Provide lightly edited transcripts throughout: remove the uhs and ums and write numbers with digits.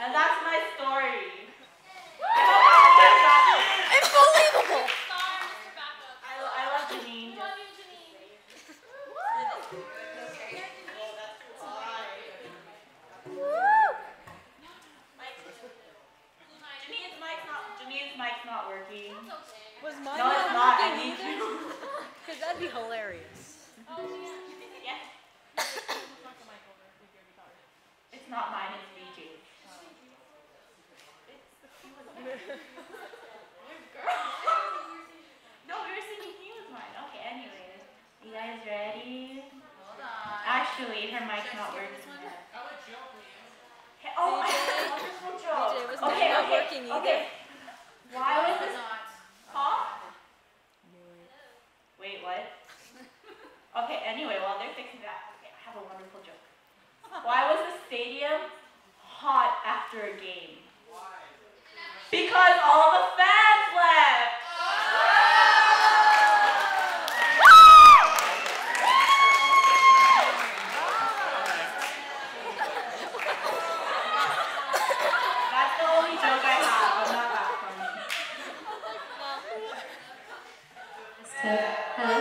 And that's my story. I hope everyone got it. Unbelievable! I love Janine. Love you, Janine. Janine's mic's not working. Was mine No, it's not. I need you. Because that'd be hilarious. Yeah. It's not mine, it's BJ's. No, we were singing he was mine. Okay, anyways. You guys ready? Hold on. Actually, her mic's not working. How about Joe, please? Hey, oh, I DJ, have a wonderful joke. DJ, was Okay, mine not okay, working either? okay. Why was this? Not. Huh? Wait, what? Okay, anyway, while they're fixing that, okay, I have a wonderful joke. Why was the stadium hot after a game? Why? Because all the fans left! That's the only joke I have. I'm not that funny. Hello?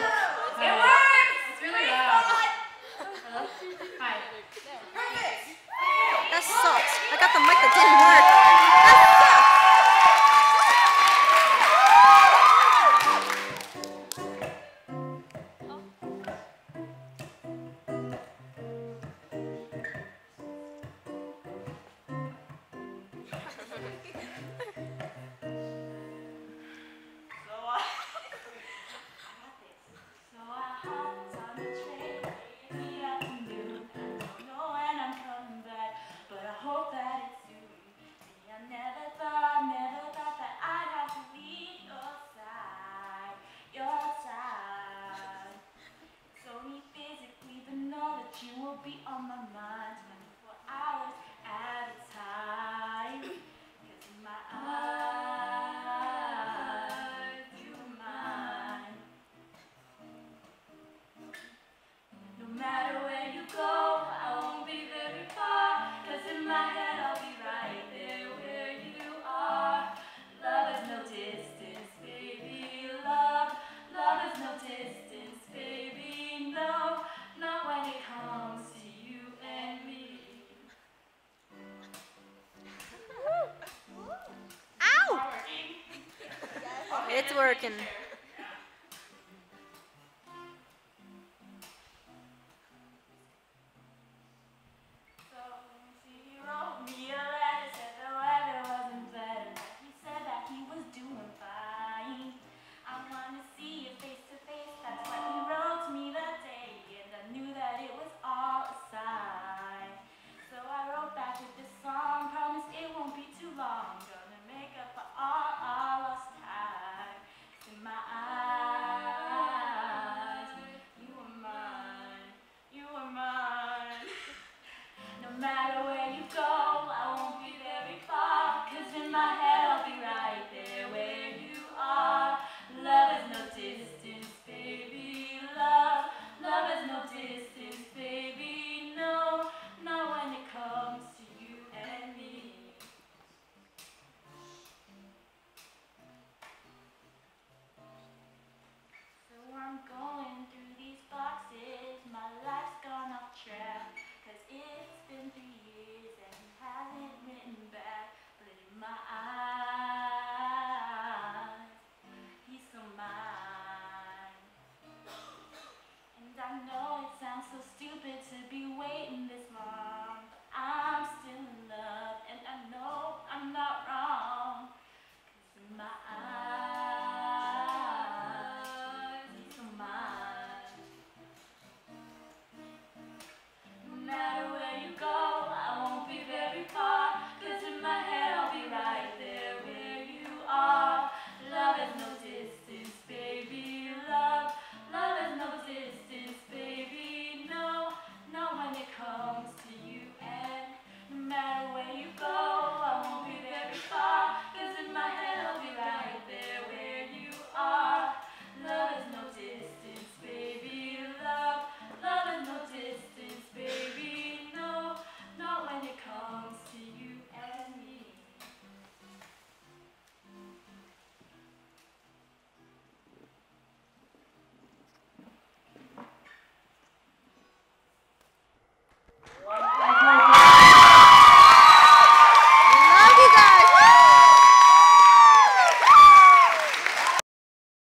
It works! It's really loud. Hello? Hi. That sucks. I got the mic that didn't work. That sucks. So I hopped on the train in the afternoon. I don't know when I'm coming back, but I hope that it's soon. See, I never thought that I'd have to leave your side, It's only physically, but know that you will be on my mind 24 hours at a time. 'Cause in my eyes, you are mine. No matter where you go, I won't be very far. 'Cause in my head, I'll be right there where you are. Love is no distance, baby. Love is no distance, baby. No, not when it comes to you and me. Ow! Not working. It's working. So she wrote me a letter, said the weather wasn't better. He said that he was doing fine. I wanna see you face to face, that's what he wrote to me that day. And I knew that it was all a sign. So I wrote back with this song, promise it won't be too long. Gonna make up for all our lost time. 'Cause in my eyes, you are mine, you are mine. No matter where